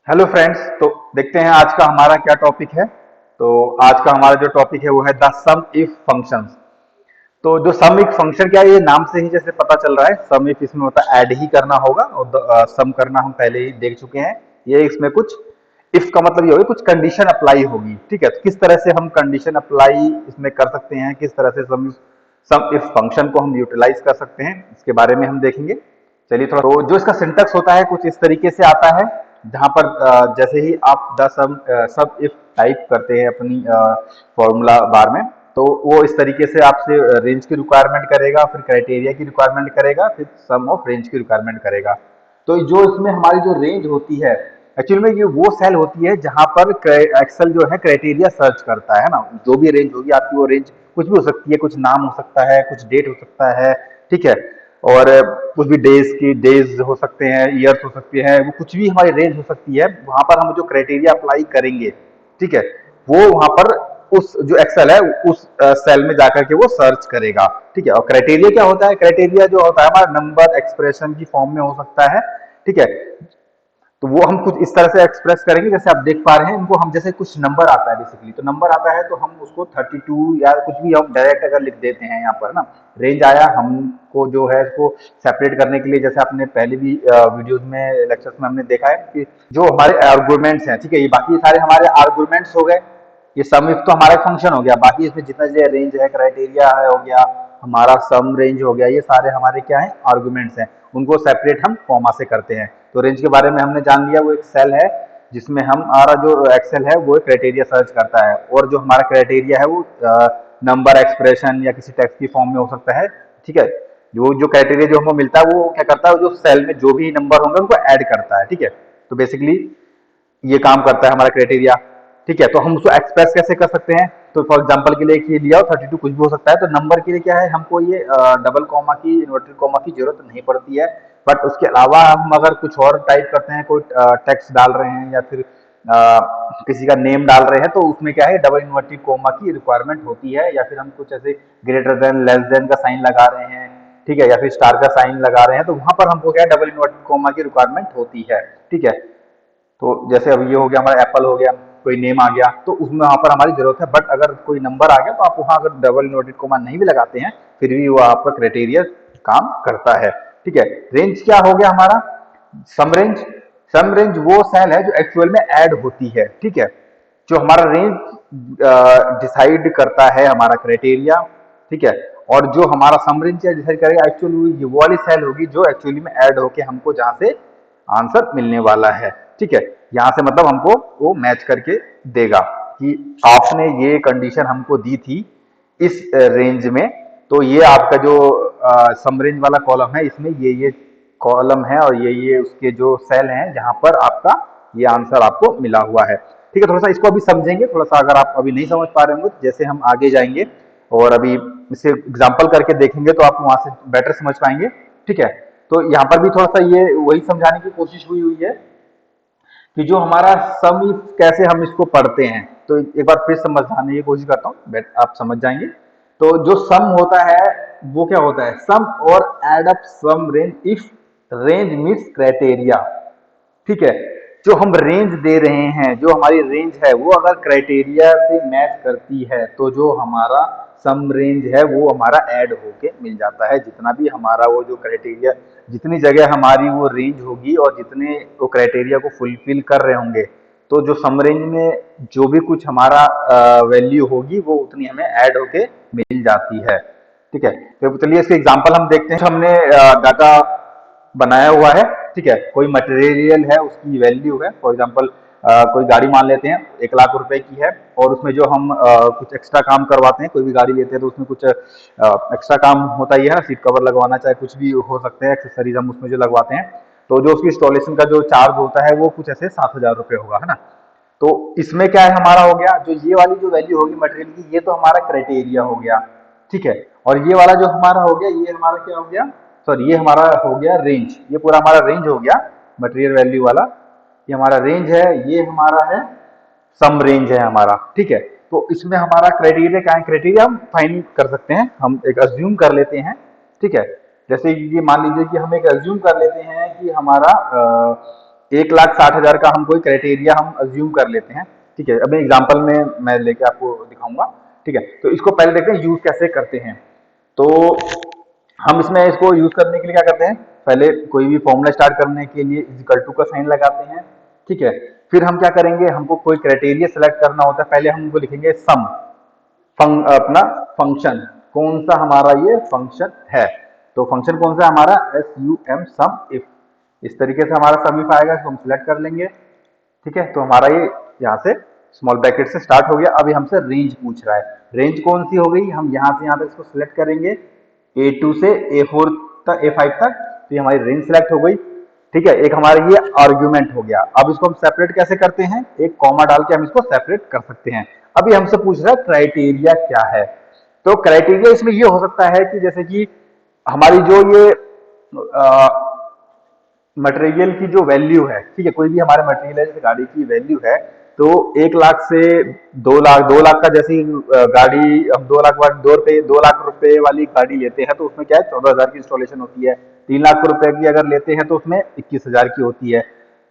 Hello friends. तो देखते हैं आज का हमारा क्या टॉपिक है। तो आज का हमारा जो टॉपिक है वो है द सम इफ फंक्शंस। तो जो सम इफ फंक्शन क्या है, ये नाम से ही जैसे पता चल रहा है, सम इफ इसमें होता है ऐड ही करना होगा और सम करना हम पहले ही देख चुके हैं। ये इसमें कुछ इफ का मतलब ये होगा कुछ कंडीशन अप्लाई होगी। ठीक है, तो किस तरह से हम कंडीशन अप्लाई इसमें कर सकते हैं, किस तरह से सम इफ फंक्शन को हम यूटिलाइज कर सकते हैं, इसके बारे में हम देखेंगे। चलिए थोड़ा, तो जो इसका सिंटेक्स होता है कुछ इस तरीके से आता है, जहां पर जैसे ही आप द सम इफ टाइप करते हैं अपनी फॉर्मूला बार में, तो वो इस तरीके से आपसे रेंज की रिक्वायरमेंट करेगा, फिर क्राइटेरिया की रिक्वायरमेंट करेगा, फिर सम ऑफ रेंज की रिक्वायरमेंट करेगा। तो जो इसमें हमारी जो रेंज होती है, एक्चुअल में ये वो सेल होती है जहां पर एक्सेल जो है क्राइटेरिया सर्च करता है ना। जो भी रेंज होगी आपकी, वो रेंज कुछ भी हो सकती है, कुछ नाम हो सकता है, कुछ डेट हो सकता है। ठीक है, और कुछ भी डेज हो सकते हैं, ईयर्स हो सकते हैं, वो कुछ भी हमारी रेंज हो सकती है। वहां पर हम जो क्राइटेरिया अप्लाई करेंगे, ठीक है, वो वहां पर उस जो एक्सेल है उस सेल में जाकर के वो सर्च करेगा। ठीक है, और क्राइटेरिया क्या होता है? क्राइटेरिया जो होता है हमारा नंबर एक्सप्रेशन की फॉर्म में हो सकता है। ठीक है, तो वो हम कुछ इस तरह से एक्सप्रेस करेंगे, जैसे आप देख पा रहे हैं इनको, हम जैसे कुछ नंबर आता है बेसिकली, तो नंबर आता है तो हम उसको 32 या कुछ भी हम डायरेक्ट अगर लिख देते हैं यहाँ पर ना। रेंज आया, हमको जो है इसको सेपरेट करने के लिए, जैसे आपने पहले भी वीडियोस में लेक्चर्स में हमने देखा है कि जो हमारे आर्गुमेंट्स हैं, ठीक है, ये बाकी सारे हमारे आर्गुमेंट्स हो गए। ये सम इफ तो हमारा फंक्शन हो गया, बाकी इसमें जितना जो रेंज है, क्राइटेरिया है हो गया, हमारा सम रेंज हो गया, ये सारे हमारे क्या है? आर्गुमेंट्स हैं। उनको सेपरेट हम कॉमा से करते हैं। तो रेंज के बारे में हमने जान लिया, वो एक सेल है जिसमें हमारा जो एक्सेल है वो क्राइटेरिया सर्च करता है, और जो हमारा क्राइटेरिया है वो नंबर एक्सप्रेशन या किसी टेक्स्ट की फॉर्म में हो सकता है। ठीक है, जो जो क्राइटेरिया जो हमको मिलता है वो क्या करता है, जो सेल में जो भी नंबर होंगे उनको ऐड करता है। ठीक है, तो बेसिकली ये काम करता है हमारा क्राइटेरिया। ठीक है, तो हम उसको एक्सप्रेस कैसे कर सकते हैं? तो फॉर एग्जांपल के लिए ये लिया हो 32, कुछ भी हो सकता है, तो नंबर के लिए क्या है, हमको ये डबल कॉमा की, इन्वर्टेड कॉमा की जरूरत नहीं पड़ती है। बट उसके अलावा हम अगर कुछ और टाइप करते हैं, कोई टेक्स्ट डाल रहे हैं या फिर किसी का नेम डाल रहे हैं, तो उसमें क्या है, डबल इन्वर्टेड कॉमा की रिक्वायरमेंट होती है। या फिर हम कुछ ऐसे ग्रेटर देन, लेस देन का साइन लगा रहे हैं, ठीक है, या फिर स्टार का साइन लगा रहे हैं, तो वहां पर हमको क्या है, डबल इन्वर्टेड कॉमा की रिक्वायरमेंट होती है। ठीक है, तो जैसे अब ये हो गया हमारा एप्पल हो गया, कोई नेम आ गया तो उसमें वहां पर हमारी जरूरत है। बट अगर कोई नंबर आ गया तो आप वहां अगर डबल इन्वर्टेड कोमा नहीं भी लगाते हैं, फिर भी वो आपका क्राइटेरिया काम करता है। ठीक है, रेंज क्या हो गया हमारा? सम रेंज। सम रेंज वो सेल है जो एक्चुअल में ऐड होती है। ठीक है, जो हमारा रेंज डिसाइड करता है हमारा क्राइटेरिया। ठीक है, और जो हमारा सम रेंज डिसाइड करेगा एक्चुअली, ये वो वाली सेल होगी जो एक्चुअली में ऐड होके हमको जहां से आंसर मिलने वाला है। ठीक है, यहां से मतलब हमको वो मैच करके देगा कि आपने ये कंडीशन हमको दी थी इस रेंज में, तो ये आपका जो सम रेंज वाला कॉलम है, इसमें ये कॉलम है और ये उसके जो सेल हैं जहां पर आपका ये आंसर आपको मिला हुआ है। ठीक है, थोड़ा सा इसको अभी समझेंगे, थोड़ा सा अगर आप अभी नहीं समझ पा रहे होंगे तो जैसे हम आगे जाएंगे और अभी इसे एग्जाम्पल करके देखेंगे तो आप वहां से बेटर समझ पाएंगे। ठीक है, तो यहाँ पर भी थोड़ा सा ये वही समझाने की कोशिश हुई हुई है कि जो हमारा सम कैसे हम इसको पढ़ते हैं। तो एक बार फिर समझाने की कोशिश करता हूँ, आप समझ जाएंगे। तो जो सम होता है वो क्या होता है? सम और add up sum range if range meets criteria. ठीक है, जो हम रेंज दे रहे हैं, जो हमारी रेंज है वो अगर क्राइटेरिया से मैच करती है, तो जो हमारा सम रेंज है वो हमारा ऐड होके मिल जाता है। जितना भी हमारा वो जो क्राइटेरिया, जितनी जगह हमारी वो रेंज होगी और जितने वो क्राइटेरिया को फुलफिल कर रहे होंगे, तो जो सम रेंज में जो भी कुछ हमारा वैल्यू होगी वो उतनी हमें ऐड होके मिल जाती है। ठीक है, तो चलिए इसके एग्जांपल हम देखते हैं। हमने डाटा बनाया हुआ है, ठीक है, कोई मटेरियल है, उसकी वैल्यू है, फॉर एग्जांपल कोई गाड़ी मान लेते हैं 1 लाख रुपए की है, और उसमें जो हम कुछ एक्स्ट्रा काम करवाते हैं, कोई भी गाड़ी लेते हैं तो उसमें कुछ एक्स्ट्रा काम होता ही है ना, सीट कवर लगवाना, चाहे कुछ भी हो सकते हैं एक्सेसरीज हम उसमें जो लगवाते हैं। तो जो उसकी इंस्टॉलेशन का जो चार्ज होता है वो कुछ ऐसे 7,000 रुपये होगा, है ना। तो इसमें क्या है, हमारा हो गया जो ये वाली जो वैल्यू होगी मटेरियल की, ये तो हमारा क्राइटेरिया हो गया। ठीक है, और ये वाला जो हमारा हो गया, ये हमारा क्या हो गया, सॉरी, ये हमारा हो गया रेंज। ये पूरा हमारा रेंज हो गया मटेरियल वैल्यू वाला, ये हमारा रेंज है, ये हमारा है सम रेंज है हमारा। ठीक है, तो इसमें हमारा क्राइटेरिया क्या है? क्राइटेरिया हम फाइंड कर सकते हैं, हम एक अज्यूम कर लेते हैं। ठीक है, जैसे ये मान लीजिए कि हम एक अज्यूम कर लेते हैं कि हमारा 1,60,000 का हम कोई क्राइटेरिया हम अज्यूम कर लेते हैं, ठीक है। अभी एग्जांपल में मैं लेके आपको दिखाऊंगा, ठीक है। तो इसको पहले देखते हैं यूज कैसे करते हैं। तो हम इसमें इसको यूज करने के लिए क्या करते हैं, पहले कोई भी फॉर्मूला स्टार्ट करने के लिए इक्वल टू का साइन लगाते हैं, ठीक है। फिर हम क्या करेंगे, हमको कोई क्राइटेरिया सेलेक्ट करना होता है, पहले हम उनको लिखेंगे सम, अपना फंक्शन कौन सा हमारा ये फंक्शन है। तो फंक्शन कौन सा हमारा, SUM सम इफ। इस तरीके से हमारा सम इफ आएगा, इसको हम सिलेक्ट कर लेंगे, ठीक है। तो हमारा ये यहाँ से स्मॉल ब्रैकेट से स्टार्ट हो गया। अभी हमसे रेंज पूछ रहा है, रेंज कौन सी हो गई, हम यहाँ से यहाँ तक इसको सिलेक्ट करेंगे, A2 से A4 तक, A5 तक, तो ये हमारी रेंज सिलेक्ट हो गई, ठीक है। एक हमारा ये आर्ग्यूमेंट हो गया। अब इसको हम सेपरेट कैसे करते हैं, एक कॉमा डाल के हम इसको सेपरेट कर सकते हैं। अभी हमसे पूछ रहा है क्राइटेरिया क्या है। तो क्राइटेरिया इसमें ये हो सकता है कि जैसे कि हमारी जो ये मटेरियल की जो वैल्यू है, ठीक है, कोई भी हमारे मटेरियल है, जैसे गाड़ी की वैल्यू है, तो 1,00,000 से 2,00,000, 2,00,000 का जैसी गाड़ी हम 2,00,000 रुपए वाली गाड़ी लेते हैं तो उसमें क्या है 14,000 की इंस्टॉलेशन होती है। 3,00,000 रुपए की अगर लेते हैं तो उसमें 21,000 की होती है।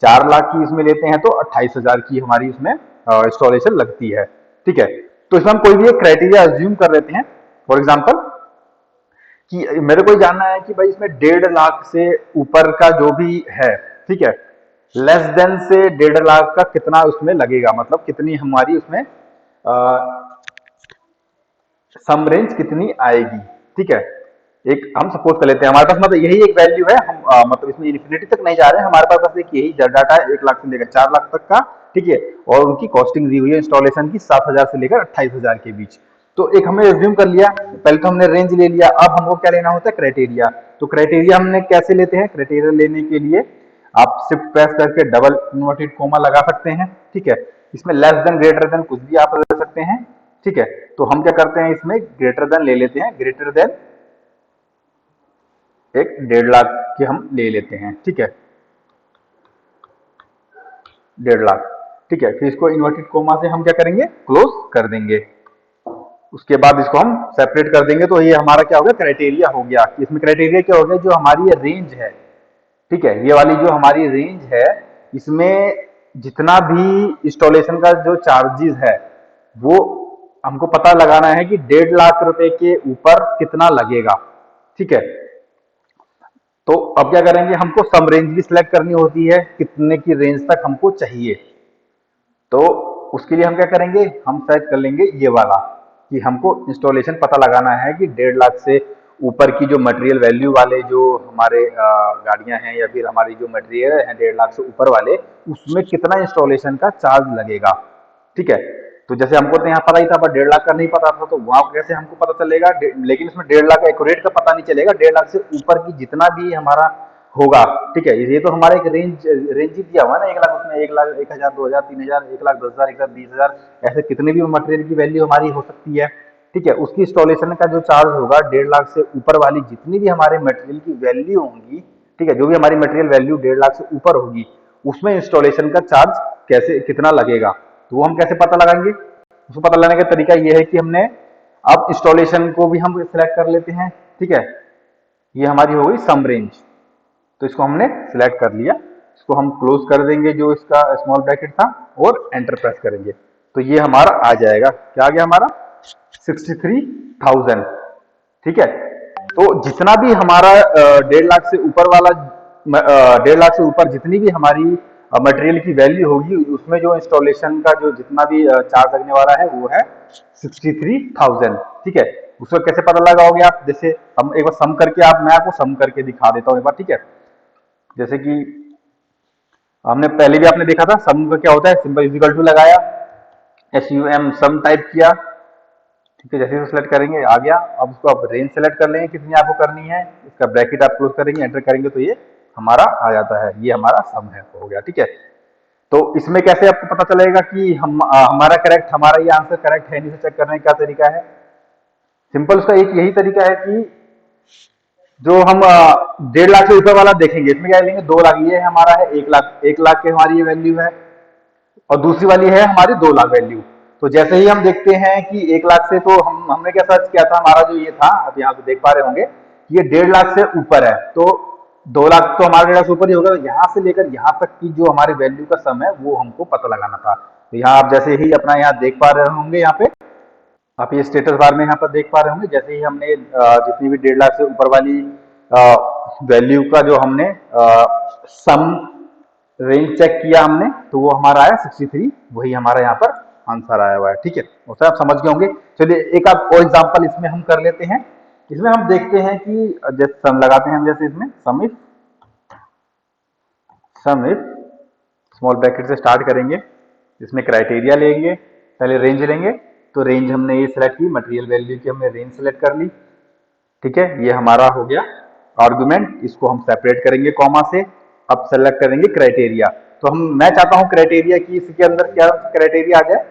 4,00,000 की इसमें लेते हैं तो 28,000 की हमारी इसमें इंस्टॉलेशन लगती है, ठीक है। तो इसमें हम कोई भी एक क्राइटेरिया अज्यूम कर लेते हैं। फॉर एग्जाम्पल कि मेरे को जानना है कि भाई इसमें 1,50,000 से ऊपर का जो भी है, ठीक है, लेस देन से 1,50,000 का कितना उसमें लगेगा, मतलब कितनी हमारी उसमें सम रेंज कितनी आएगी, ठीक है। एक हम सपोज कर लेते हैं हमारे पास मतलब यही एक वैल्यू है, हम मतलब इसमें इन्फिनिटी तक नहीं जा रहे हैं, हमारे पास बस एक यही डाटा है 1,00,000 से लेकर 4,00,000 तक का, ठीक है। और उनकी कॉस्टिंग दी हुई है इंस्टॉलेशन की 7,000 से लेकर 28,000 के बीच। तो एक हमने एज्यूम कर लिया, पहले तो हमने रेंज ले लिया, अब हमको क्या लेना होता है क्राइटेरिया। तो क्राइटेरिया हमने कैसे लेते हैं, क्राइटेरिया लेने के लिए आप शिफ्ट प्रेस करके डबल इन्वर्टेड कोमा लगा सकते हैं, ठीक है। इसमें लेस देन ग्रेटर देन कुछ भी आप ले सकते हैं, ठीक है। तो हम क्या करते हैं इसमें ग्रेटर देन ले लेते हैं, ग्रेटर देन एक 1,50,000 की हम ले लेते हैं, ठीक है, 1,50,000, ठीक है। फिर इसको इन्वर्टेड कोमा से हम क्या करेंगे, क्लोज कर देंगे। उसके बाद इसको हम सेपरेट कर देंगे। तो ये हमारा क्या हो गया, क्राइटेरिया हो गया। इसमें क्राइटेरिया क्या हो गया, जो हमारी ये रेंज है, ठीक है, ये वाली जो हमारी रेंज है, इसमें जितना भी इंस्टॉलेशन का जो चार्जेस है वो हमको पता लगाना है कि 1,50,000 रुपए के ऊपर कितना लगेगा, ठीक है। तो अब क्या करेंगे, हमको सम रेंज भी सिलेक्ट करनी होती है, कितने की रेंज तक हमको चाहिए। तो उसके लिए हम क्या करेंगे, हम सेलेक्ट कर लेंगे ये वाला कि हमको इंस्टॉलेशन पता लगाना है कि 1,50,000 से ऊपर की जो मटेरियल वैल्यू वाले जो हमारे गाड़ियां हैं या फिर हमारी जो मटेरियल है 1,50,000 से ऊपर वाले, उसमें कितना इंस्टॉलेशन का चार्ज लगेगा, ठीक है। तो जैसे हमको तो यहाँ पता ही था पर 1,50,000 का नहीं पता था, तो वहां कैसे हमको पता चलेगा, लेकिन इसमें 1,50,000 का एक्यूरेट का पता नहीं चलेगा। 1,50,000 से ऊपर की जितना भी हमारा होगा, ठीक है, ये तो हमारा एक रेंज रेंज ही दिया हुआ है ना, 1,00,000, उसमें 1,00,000, 1,000, 2,000, 3,000, 1,00,000, 10,000, 1,00,000, 20,000, ऐसे कितने भी मटेरियल की वैल्यू हमारी हो सकती है, ठीक है। उसकी इंस्टॉलेशन का जो चार्ज होगा 1,50,000 से ऊपर वाली जितनी भी हमारे मटेरियल की वैल्यू होंगी, ठीक है, जो भी हमारी मटेरियल वैल्यू 1,50,000 से ऊपर होगी, उसमें इंस्टॉलेशन का चार्ज कैसे कितना लगेगा, तो वो हम कैसे पता लगाएंगे। उसको पता लगाने का तरीका ये है कि हमने अब इंस्टॉलेशन को भी हम सिलेक्ट कर लेते हैं, ठीक है। ये हमारी हो गई सम रेंज, तो इसको हमने सिलेक्ट कर लिया। इसको हम क्लोज कर देंगे जो इसका स्मॉल ब्रैकेट था, और एंटर प्रेस करेंगे। तो ये हमारा आ जाएगा, क्या आ गया हमारा 63,000, ठीक है। तो जितना भी हमारा 1,50,000 से ऊपर वाला 1,50,000 से ऊपर जितनी भी हमारी मटेरियल की वैल्यू होगी, उसमें जो इंस्टॉलेशन का जो जितना भी चार्ज लगने वाला है वो है 63,000, ठीक है। उसको कैसे पता लगाओगे आप, जैसे हम एक बार सम करके मैं आपको सम करके दिखा देता हूँ एक बार, ठीक है। जैसे कि हमने पहले भी आपने देखा था सम का क्या होता है, सिंपल इक्वल टू लगाया, SUM सम टाइप किया, ठीक है। जैसे सेलेक्ट करेंगे आ गया। अब उसको आप रेंज सेलेक्ट कर लेंगे कितनी आपको करनी है, इसका ब्रैकेट आप क्लोज करेंगे, एंटर करेंगे तो ये हमारा आ जाता है, ये हमारा सम है, हो गया, ठीक है। तो इसमें कैसे आपको पता चलेगा कि हमारा ये आंसर करेक्ट है, नहीं, चेक करने का तरीका है सिंपल। उसका एक यही तरीका है कि जो हम 1,50,000 से ऊपर वाला देखेंगे, इसमें क्या लेंगे, 2,00,000 ये हमारा है, 1,00,000, 1,00,000 के हमारी ये वैल्यू है, और दूसरी वाली है हमारी 2,00,000 वैल्यू। तो जैसे ही हम देखते हैं कि 1,00,000 से, तो हमने क्या सर्च किया था, हमारा जो ये था, अब यहाँ पे देख पा रहे होंगे, ये 1,50,000 से ऊपर है, तो 2 लाख तो हमारा डेटा से ऊपर ही होगा, तो यहाँ से लेकर यहाँ तक की जो हमारी वैल्यू का सम है वो हमको पता लगाना था। तो यहाँ आप जैसे ही अपना यहाँ देख पा रहे होंगे, यहाँ पे आप ये स्टेटस बार में यहाँ पर देख पा रहे होंगे, जैसे ही हमने जितनी भी 1.5 लाख से ऊपर वाली वैल्यू का जो हमने सम रेंज चेक किया हमने, तो वो हमारा आया 63, वही हमारा यहाँ पर आंसर आया हुआ है। ठीक है, उससे आप समझ गए होंगे। चलिए एक आप और एग्जांपल इसमें हम कर लेते हैं। इसमें हम देखते हैं कि जैसे सम लगाते हैं हम, जैसे इसमें सम इफ स्मॉल ब्रैकेट से स्टार्ट करेंगे, इसमें क्राइटेरिया लेंगे, पहले रेंज लेंगे, तो रेंज हमने ये सिलेक्ट की, मटेरियल वैल्यू की हमने रेंज सेलेक्ट कर ली। ठीक है, ये हमारा हो गया आर्गुमेंट, इसको हम सेपरेट करेंगे कॉमा से। अब सेलेक्ट करेंगे क्राइटेरिया, तो मैं चाहता हूं क्राइटेरिया की इसके अंदर क्या क्राइटेरिया आ जाए,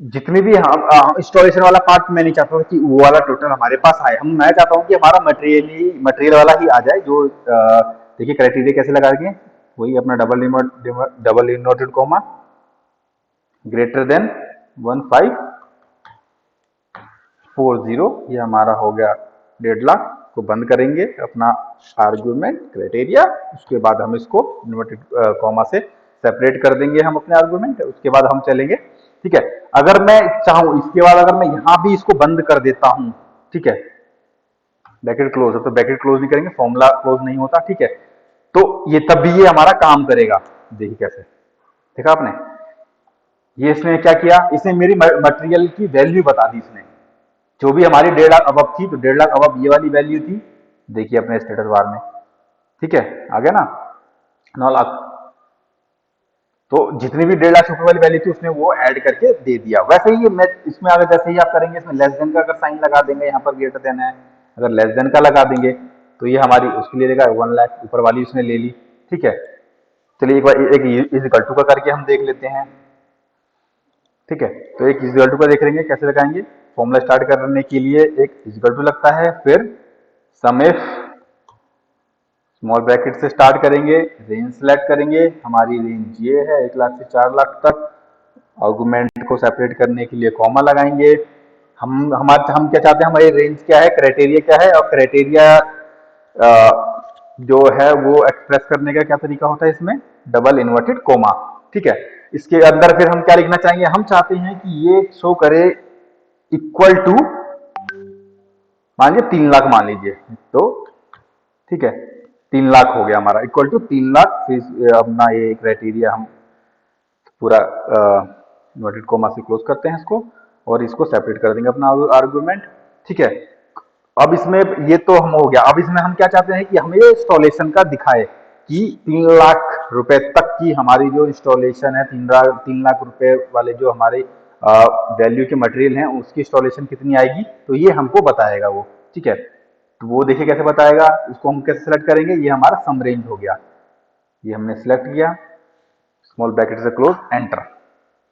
जितने भी हम इंस्टॉलेशन वाला पार्ट मैं नहीं चाहता कि वो वाला टोटल हमारे पास आए, मैं चाहता हूं कि हमारा मटेरियल वाला ही आ जाए। जो देखिए क्राइटेरिया कैसे लगा के, वही अपना double inverted comma greater than 1540, ये हमारा हो गया 1.5 लाख को बंद करेंगे अपना आर्गुमेंट क्राइटेरिया। उसके बाद हम इसको इन्वर्टेड कॉमा से सेपरेट कर देंगे हम अपने आर्गुमेंट, उसके बाद हम चलेंगे। ठीक है, अगर मैं चाहूं इसके बाद अगर मैं यहां भी इसको बंद कर देता हूं, ठीक है, ब्रैकेट क्लोज है तो ब्रैकेट क्लोज नहीं करेंगे, फॉर्मूला क्लोज नहीं होता। ठीक है, तो ये तब भी ये हमारा काम करेगा। देखिए कैसे, देखा आपने, ये इसने क्या किया, इसने मेरी मटेरियल की वैल्यू बता दी इसने, जो भी हमारी 1.5 लाख अबव थी, तो 1.5 लाख अबव ये वाली वैल्यू थी, देखिए अपने स्टेटस बार में। ठीक है, आ गया ना 9 लाख, तो जितनी भी 1.5 लाख से ऊपर वाली वैल्यू थी उसने वो ऐड करके दे दिया। वैसे ही मैं इसमें अगर जैसे ही आप करेंगे, इसमें लेस देन का अगर साइन लगा देंगे, यहाँ पर ग्रेटर देन है, अगर लेस देन का लगा देंगे तो ये हमारी उसके लिए देगा 1 लाख, ऊपर वाली उसने ले ली। ठीक है, चलिए एक बार एक इज इक्वल टू का करके हम देख लेते हैं। ठीक है, तो एक इज इक्वल टू का देख लेंगे कैसे लगाएंगे। फॉर्मूला स्टार्ट करने के लिए एक इज इक्वल टू लगता है, फिर सम इफ स्मॉल ब्रैकेट से स्टार्ट करेंगे, रेंज सेलेक्ट करेंगे, हमारी रेंज ये है 1 लाख से 4 लाख तक। आर्गुमेंट को सेपरेट करने के लिए कॉमा लगाएंगे। हम क्या चाहते हैं, हमारी रेंज क्या है, क्राइटेरिया क्या है, और क्राइटेरिया जो है वो एक्सप्रेस करने का क्या तरीका होता है, इसमें डबल इन्वर्टेड कोमा। ठीक है, इसके अंदर फिर हम क्या लिखना चाहेंगे, हम चाहते हैं कि ये शो करे इक्वल टू, मान लीजिए 3 लाख मान लीजिए, तो ठीक है 3 लाख हो गया हमारा, इक्वल टू 3 लाख। फिर अपना ये क्राइटेरिया हम पूरा इन्वर्टेड कोमा से क्लोज करते हैं इसको, और इसको सेपरेट कर देंगे अपना आर्गुमेंट। ठीक है, अब इसमें ये तो हम हो गया, अब इसमें हम क्या चाहते हैं कि हमें इंस्टॉलेशन का दिखाए कि 3 लाख रुपए तक की हमारी जो इंस्टॉलेशन है, 3 लाख रुपए वाले जो हमारे वैल्यू के मटेरियल हैं उसकी इंस्टॉलेशन कितनी आएगी, तो ये हमको बताएगा वो। ठीक है, तो वो देखिए कैसे बताएगा, इसको हम कैसे सेलेक्ट करेंगे, ये हमारा सम रेंज हो गया, ये हमने सेलेक्ट किया, स्मॉल ब्रैकेट से क्लोज, एंटर।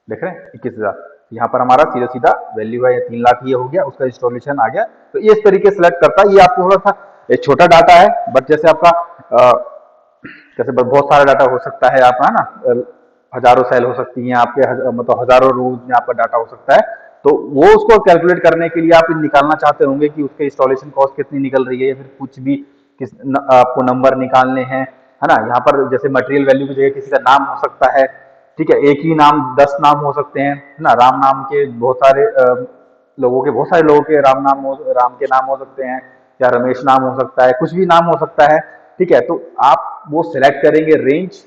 देख रहे हैं 21,000, यहाँ पर हमारा सीधा सीधा वैल्यू है 3 लाख, ये हो गया, उसका इंस्टॉलेशन आ गया। तो ये इस तरीके से सिलेक्ट करता है। ये आपको थोड़ा सा एक छोटा डाटा है, बट जैसे आपका जैसे बहुत सारा डाटा हो सकता है आपका, है ना, हजारों सेल हो सकती हैं आपके, मतलब हजारों रोज में आपका डाटा हो सकता है, तो वो उसको कैलकुलेट करने के लिए आप निकालना चाहते होंगे कि उसके इंस्टॉलेशन कॉस्ट कितनी निकल रही है, या फिर कुछ भी आपको नंबर निकालने हैं, है ना। यहाँ पर जैसे मटेरियल वैल्यू की जगह किसी का नाम हो सकता है। ठीक है, एक ही नाम 10 नाम हो सकते हैं, है ना, राम नाम के बहुत सारे बहुत सारे लोगों के राम के नाम हो सकते हैं, या रमेश नाम हो सकता है, कुछ भी नाम हो सकता है। ठीक है, तो आप वो सिलेक्ट करेंगे रेंज,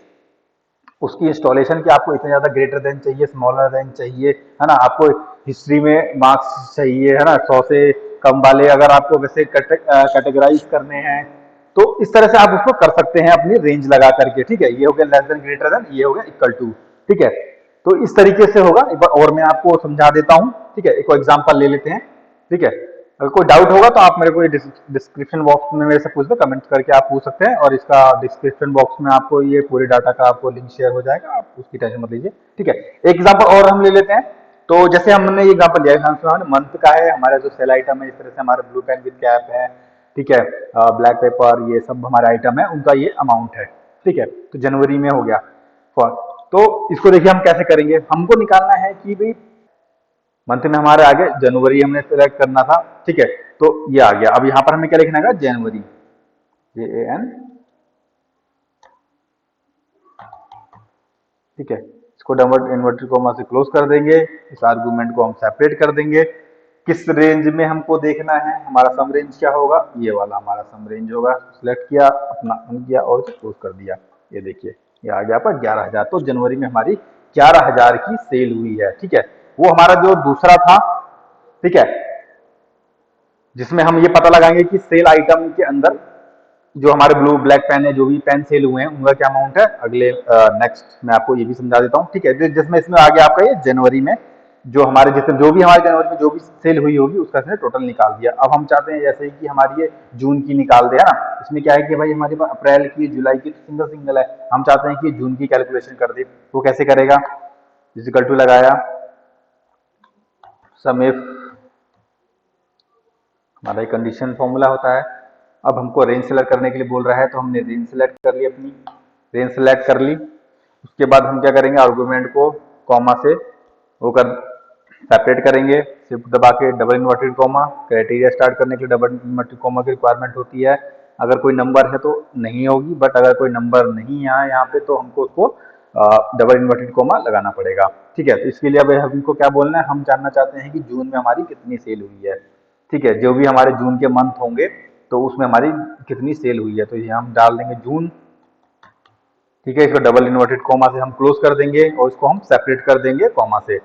उसकी इंस्टॉलेशन की आपको इतना ज्यादा ग्रेटर देन चाहिए, स्मॉलर देन चाहिए, है ना, आपको हिस्ट्री में मार्क्स चाहिए, है ना, 100 से कम वाले अगर आपको वैसे कैटेगराइज करने हैं, तो इस तरह से आप उसको कर सकते हैं अपनी रेंज लगा करके। ठीक है, ये हो गया लेस देन ग्रेटर देन, ये हो गया इक्वल टू। ठीक है, तो इस तरीके से होगा। एक बार और मैं आपको समझा देता हूं। ठीक है, एक एग्जांपल ले लेते हैं। ठीक है, अगर कोई डाउट होगा तो आप मेरे को डिस्क्रिप्शन बॉक्स में मेरे से पूछ दो, कमेंट करके आप पूछ सकते हैं, और इसका डिस्क्रिप्शन बॉक्स में आपको ये पूरे डाटा का आपको लिंक शेयर हो जाएगा, आप उसकी टेंशन मत लीजिए। ठीक है, एक एग्जांपल और हम ले लेते हैं। तो जैसे हमने ये एग्जांपल लिया मंथ का है, हमारा जो सेल आइटम है, इस तरह से हमारा ब्लू पेन विद कैप है, ठीक है, ब्लैक पेपर, ये सब हमारे आइटम है, उनका ये अमाउंट है। ठीक है, तो जनवरी में हो गया। तो इसको देखिए हम कैसे करेंगे, हमको निकालना है कि भाई मंथ में हमारे आगे जनवरी हमने सेलेक्ट करना था। ठीक है, तो ये आ गया। अब यहाँ पर हमें क्या लिखना है, जनवरी। JAN, ठीक है। इसको डबल इन्वर्टेड कॉमा से क्लोज कर देंगे। इस आर्गुमेंट को हम सेपरेट कर देंगे। किस रेंज में हमको देखना है, हमारा सम रेंज क्या होगा, ये वाला हमारा सम रेंज होगा। सिलेक्ट किया, अपना ऑन किया और क्लोज कर दिया। ये देखिए ये आ गया पर 11,000। तो जनवरी में हमारी 11,000 की सेल हुई है, ठीक है। वो हमारा जो दूसरा था, ठीक है, जिसमें हम ये पता लगाएंगे कि सेल आइटम के अंदर जो हमारे ब्लू ब्लैक पेन है, जो भी पेन सेल हुए हैं उनका क्या अमाउंट है, अगले नेक्स्ट मैं आपको ये भी समझा देता हूँ, ठीक है। जिसमें इसमें आ गया आपका ये जनवरी में जो हमारे जिसमें जो भी हमारे जनवरी में जो भी सेल हुई होगी उसका इसने टोटल निकाल दिया। अब हम चाहते हैं जैसे कि हमारी ये जून की निकाल दे, है ना। इसमें क्या है कि भाई हमारे पास अप्रैल की, जुलाई की तो सिंगल सिंगल है, हम चाहते हैं कि जून की कैलकुलेशन कर दे। वो कैसे करेगा, इक्वल टू लगाया, सम इफ, हमारा एक कंडीशन फॉर्मूला होता है। अब हमको रेंज सेलेक्ट करने के लिए बोल रहा है तो हमने रेंज सेलेक्ट कर ली, अपनी रेंज सेलेक्ट कर ली। उसके बाद हम क्या करेंगे, आर्गुमेंट को कॉमा से वो कर सेपरेट करेंगे, शिफ्ट दबा के double inverted comma. Criteria start करने के लिए डबल इन्वर्टेड कॉमा की रिक्वायरमेंट होती है। अगर कोई नंबर है तो नहीं होगी, बट अगर कोई नंबर नहीं है यहाँ पे तो हमको उसको डबल इन्वर्टेड कॉमा लगाना पड़ेगा, ठीक है। तो इसके लिए अब हमको क्या बोलना है, हम जानना चाहते हैं कि जून में हमारी कितनी सेल हुई है, ठीक है। जो भी हमारे जून के मंथ होंगे तो उसमें हमारी कितनी सेल हुई है, तो ये हम डाल देंगे जून, ठीक है। इसको डबल इन्वर्टेड कॉमा से हम क्लोज कर देंगे और इसको हम सेपरेट कर देंगे कॉमा से।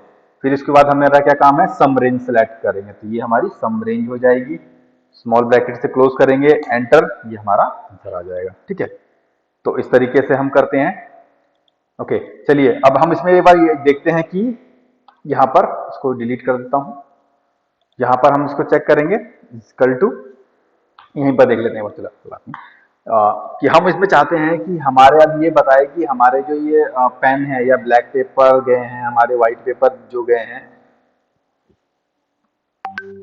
फिर इसके बाद हमारा क्या काम है, सम रेंज सेलेक्ट करेंगे, तो ये हमारी सम रेंज हो जाएगी। स्मॉल ब्रैकेट से क्लोज करेंगे, एंटर, ये हमारा आंसर आ जाएगा, ठीक है। तो इस तरीके से हम करते हैं। ओके, चलिए अब हम इसमें एक बार ये देखते हैं कि यहाँ पर, इसको डिलीट कर देता हूँ, यहाँ पर हम इसको चेक करेंगे, इक्वल टू, यहीं पर देख लेते हैं, चला बात नहीं। कि हम इसमें चाहते हैं कि हमारे, अब ये बताए कि हमारे जो ये पेन है या ब्लैक पेपर गए हैं, हमारे व्हाइट पेपर जो गए हैं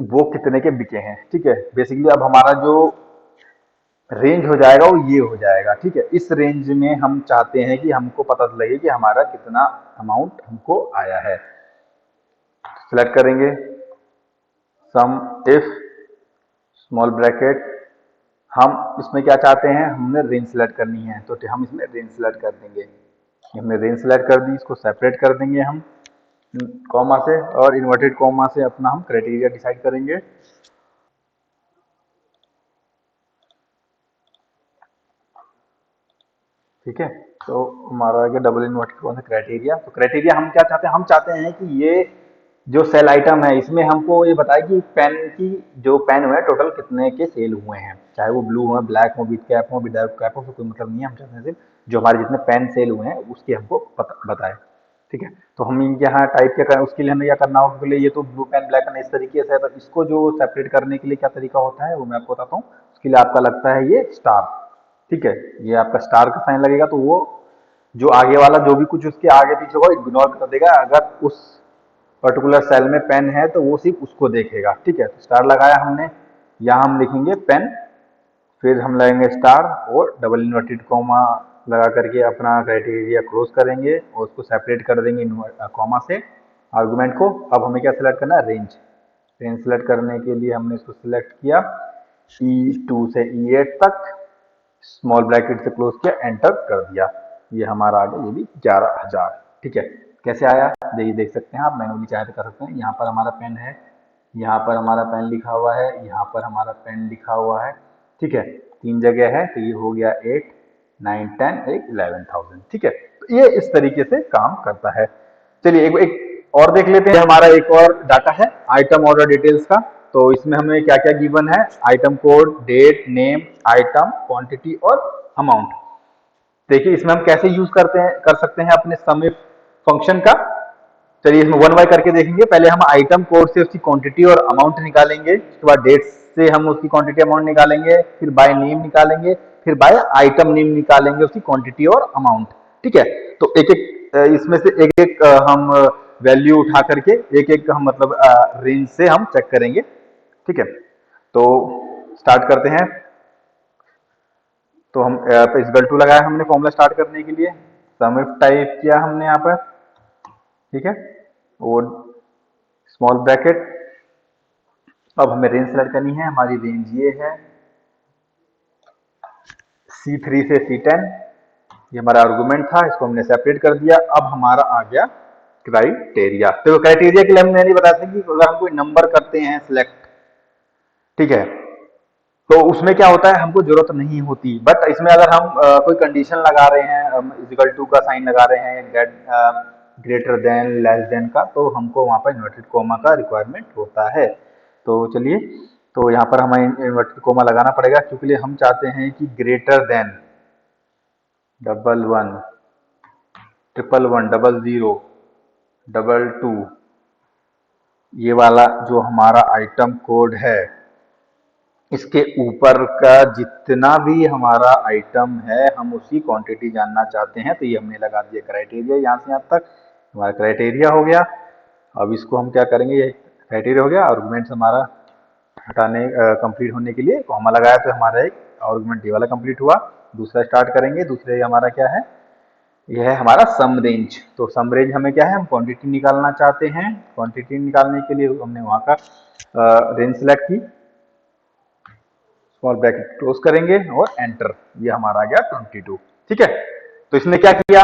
वो कितने के बिके हैं, ठीक है। बेसिकली अब हमारा जो रेंज हो जाएगा वो ये हो जाएगा, ठीक है। इस रेंज में हम चाहते हैं कि हमको पता लगे कि हमारा कितना अमाउंट हमको आया है। सिलेक्ट करेंगे, सम इफ, स्मॉल ब्रैकेट, हम इसमें क्या चाहते हैं, हमने रेंज सेलेक्ट करनी है तो हम इसमें रेंज सेलेक्ट कर देंगे। हमने रेंज सेलेक्ट कर दी, इसको सेपरेट कर देंगे हम कॉमा से, और इन्वर्टेड कॉमा से अपना हम क्राइटेरिया डिसाइड करेंगे। ठीक है, तो हमारा आ गया डबल इन्वर्टेड कॉमा से क्राइटेरिया। तो क्राइटेरिया हम क्या चाहते हैं, हम चाहते हैं कि ये जो सेल आइटम है इसमें हमको ये बताए कि पेन की, जो पेन हुए टोटल कितने के सेल हुए हैं, चाहे वो ब्लू हो, ब्लैक हो, विद कैप हो, विदाउट कैप हो, कोई मतलब नहीं है। हम चाहते हैं सिर्फ जो हमारे जितने पेन सेल हुए हैं उसके हमको बताए, ठीक है। तो हम इनके यहाँ टाइप क्या करें, उसके लिए हमें क्या करना होगा, उसके लिए ये तो ब्लू पेन ब्लैक पेन इस तरीके से है, तो इसको जो सेपरेट करने के लिए क्या तरीका होता है वो मैं आपको बताता हूँ। उसके लिए आपका लगता है ये स्टार, ठीक है। ये आपका स्टार का साइन लगेगा तो वो जो आगे वाला जो भी कुछ उसके आगे पीछे होगा इग्नोर कर देगा। अगर उस पर्टिकुलर सेल में पेन है तो वो सिर्फ उसको देखेगा, ठीक है। तो स्टार लगाया हमने, यहाँ हम लिखेंगे पेन, फिर हम लगाएंगे स्टार और डबल इन्वर्टेड कॉमा लगा करके अपना क्राइटेरिया क्लोज करेंगे और उसको सेपरेट कर देंगे कॉमा से आर्गुमेंट को। अब हमें क्या सिलेक्ट करना है, रेंज। रेंज सेलेक्ट करने के लिए हमने इसको सिलेक्ट किया, E2 से E8 तक, स्मॉल ब्रैकेट से क्लोज किया, एंटर कर दिया। ये हमारा आ गया, ये भी 11,000, ठीक है। कैसे आया, देखिए देख सकते हैं आप, मैनुअली चाहे तो कर सकते हैं। यहाँ पर हमारा पेन है, यहाँ पर हमारा पेन लिखा हुआ है, यहाँ पर हमारा पेन लिखा हुआ है, ठीक है। 3 जगह है तो ये हो गया 8, 9, 10, 11,000, ठीक है। तो ये इस तरीके से काम करता है। चलिए एक और देख लेते हैं, हमारा एक और डाटा है आइटम ऑर्डर डिटेल्स का। तो इसमें हमें क्या क्या गिवन है, item code, date, name, item, quantity और अमाउंट। देखिए इसमें हम कैसे यूज करते हैं, कर सकते हैं अपने सम इफ फंक्शन का। चलिए इसमें वन बाय करके देखेंगे। पहले हम आइटम कोड से उसकी क्वांटिटी और अमाउंट निकालेंगे, उसके बाद डेट से हम उसकी क्वांटिटी अमाउंट निकालेंगे, फिर बाय नेम निकालेंगे, फिर बाय आइटम नेम निकालेंगे उसकी क्वांटिटी और अमाउंट, ठीक है। तो एक एक इसमें से एक एक हम वैल्यू उठा करके एक एक हम मतलब रेंज से हम चेक करेंगे, ठीक है। तो स्टार्ट करते हैं। तो हम इस टू लगाया हमने फॉर्मूला स्टार्ट करने के लिए, सम इफ टाइप किया हमने यहाँ पर, ठीक है। और स्मॉल ब्रैकेट, अब हमें रेंज सेलेक्ट करनी है, हमारी रेंज ये है, C3 से C10, ये हमारा आर्गुमेंट था, इसको हमने सेपरेट कर दिया। अब हमारा आ गया क्राइटेरिया। तो क्राइटेरिया के लिए हम नहीं बता सकते कि अगर हम कोई नंबर करते हैं सिलेक्ट, ठीक है, तो उसमें क्या होता है, हमको जरूरत नहीं होती। बट इसमें अगर हम कोई कंडीशन लगा रहे हैं, इक्वल टू का साइन लगा रहे हैं, ग्रेटर देन, लेस देन का, तो हमको वहां पर इन्वर्टेड कोमा का रिक्वायरमेंट होता है। तो चलिए, तो यहाँ पर हमें इन्वर्टेड कोमा लगाना पड़ेगा, क्योंकि हम चाहते हैं कि ग्रेटर देन, 11, 111, 00, 22, ये वाला जो हमारा आइटम कोड है, इसके ऊपर का जितना भी हमारा आइटम है, हम उसी क्वांटिटी जानना चाहते हैं। तो ये हमने लगा दिया क्राइटेरिया, यहाँ से यहाँ तक हमारा क्राइटेरिया हो गया। अब इसको हम क्या करेंगे, ये क्राइटेरिया हो गया, आर्गुमेंट्स हमारा हटाने कंप्लीट होने के लिए कॉमा लगाया, तो हमारा एक आर्गुमेंट ये वाला कंप्लीट हुआ। दूसरा स्टार्ट करेंगे। दूसरे हमारा क्या है, यह है हमारा सम रेंज। तो सम रेंज हमें क्या है, हम क्वांटिटी निकालना चाहते हैं। क्वांटिटी निकालने के लिए हमने वहाँ का रेंज सेलेक्ट की, स्मॉल ब्रैकेट क्लोज करेंगे और एंटर। ये हमारा आ गया 22, ठीक है। तो इसने क्या किया,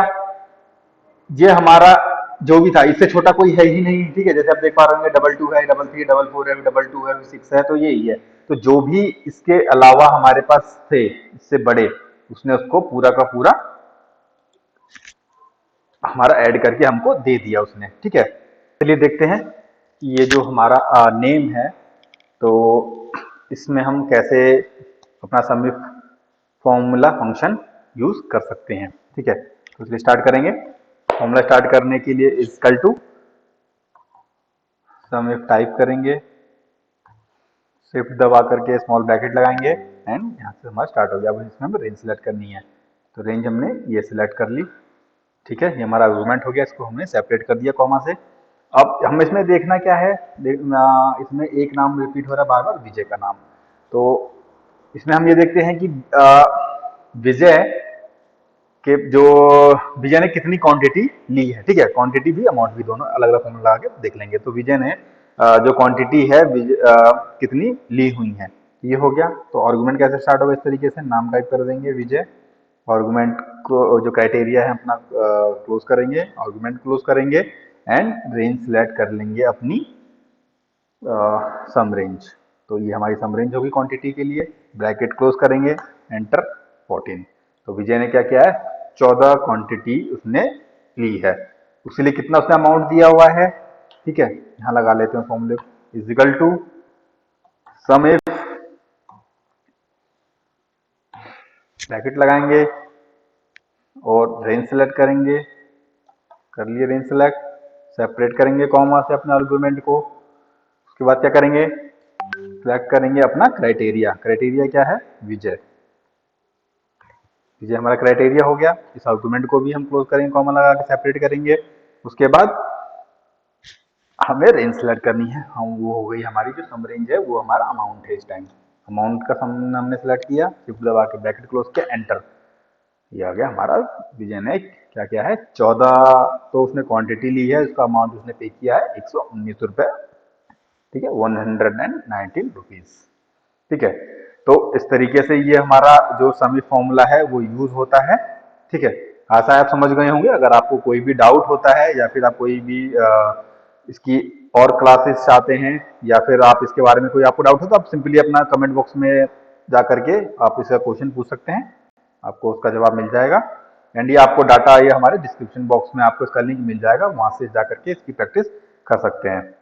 ये हमारा जो भी था, इससे छोटा कोई है ही नहीं, ठीक है। जैसे आप देख पा रहे होंगे 22 है, 33, 44 है, 22 है, 6 है, तो यही है। तो जो भी इसके अलावा हमारे पास थे इससे बड़े, उसने उसको पूरा का पूरा हमारा ऐड करके हमको दे दिया उसने, ठीक है। चलिए देखते हैं कि ये जो हमारा नेम है, तो इसमें हम कैसे अपना समिफ फॉर्मूला फंक्शन यूज कर सकते हैं, ठीक है। तो इसलिए स्टार्ट करेंगे। फॉर्मूला स्टार्ट करने के लिए इक्वल टू समिफ टाइप करेंगे, शिफ्ट दबा करके स्मॉल ब्रैकेट लगाएंगे एंड यहाँ से हमारा स्टार्ट हो गया। अब इसमें हमें रेंज सेलेक्ट करनी है, तो रेंज हमने ये सिलेक्ट कर ली, ठीक है। ये हमारा आर्गुमेंट हो गया, इसको हमने सेपरेट कर दिया कॉमा से। अब हम इसमें देखना क्या है, इसमें एक नाम रिपीट हो रहा है बार बार, विजय का नाम। तो इसमें हम ये देखते हैं कि विजय के जो विजय ने कितनी क्वांटिटी ली है, ठीक है। क्वांटिटी भी अमाउंट भी दोनों अलग अलग फॉर्मूला लगा के देख लेंगे। तो विजय ने जो क्वांटिटी है कितनी ली हुई है, ये हो गया। तो आर्गुमेंट कैसे स्टार्ट होगा, इस तरीके से नाम टाइप कर देंगे विजय, आर्गुमेंट को जो क्राइटेरिया है अपना क्लोज करेंगे, आर्गुमेंट क्लोज करेंगे एंड रेंज सिलेक्ट कर लेंगे अपनी सम रेंज। तो ये हमारी सम रेंज होगी क्वांटिटी के लिए, ब्रैकेट क्लोज करेंगे, एंटर 14। तो विजय ने क्या किया है, 14 क्वांटिटी उसने ली है। उसके लिए कितना उसने अमाउंट दिया हुआ है, ठीक है। यहाँ लगा लेते हैं फॉर्मूले, equal to sum if, bracket लगाएंगे और रेंज सेलेक्ट करेंगे, कर लिए रेंज सेलेक्ट, सेपरेट करेंगे कॉमा से अपने आर्गुमेंट को। उसके बाद क्या करेंगे, सिलेक्ट करेंगे अपना क्राइटेरिया। क्राइटेरिया क्या है, विजय। विजय हमारा क्राइटेरिया हो गया। इस आर्गुमेंट को भी हम क्लोज करेंगे, कॉमा लगा के सेपरेट करेंगे। उसके बाद हमें रेंज सेलेक्ट करनी है, हम वो हो गई हमारी जो सम रेंज है, वो हमारा अमाउंट है। इस टाइम अमाउंट का सम हमने सेलेक्ट किया, शिफ्ट दबा के ब्रैकेट क्लोज किया, एंटर। ये आ गया हमारा, विजय ने क्या किया है, 14 तो उसने क्वांटिटी ली है, उसका अमाउंट उसने पे किया है 119 रुपए, ठीक है, 119 रुपीज, ठीक है। तो इस तरीके से ये हमारा जो समिफ फॉर्मूला है वो यूज होता है, ठीक है। आशा आप समझ गए होंगे। अगर आपको कोई भी डाउट होता है या फिर आप कोई भी इसकी और क्लासेस चाहते हैं या फिर आप इसके बारे में कोई आपको डाउट हो, तो आप सिंपली अपना कमेंट बॉक्स में जा करके आप इसका क्वेश्चन पूछ सकते हैं, आपको उसका जवाब मिल जाएगा। एंड ये आपको डाटा ये हमारे डिस्क्रिप्शन बॉक्स में आपको इसका लिंक मिल जाएगा, वहां से जा करके इसकी प्रैक्टिस कर सकते हैं।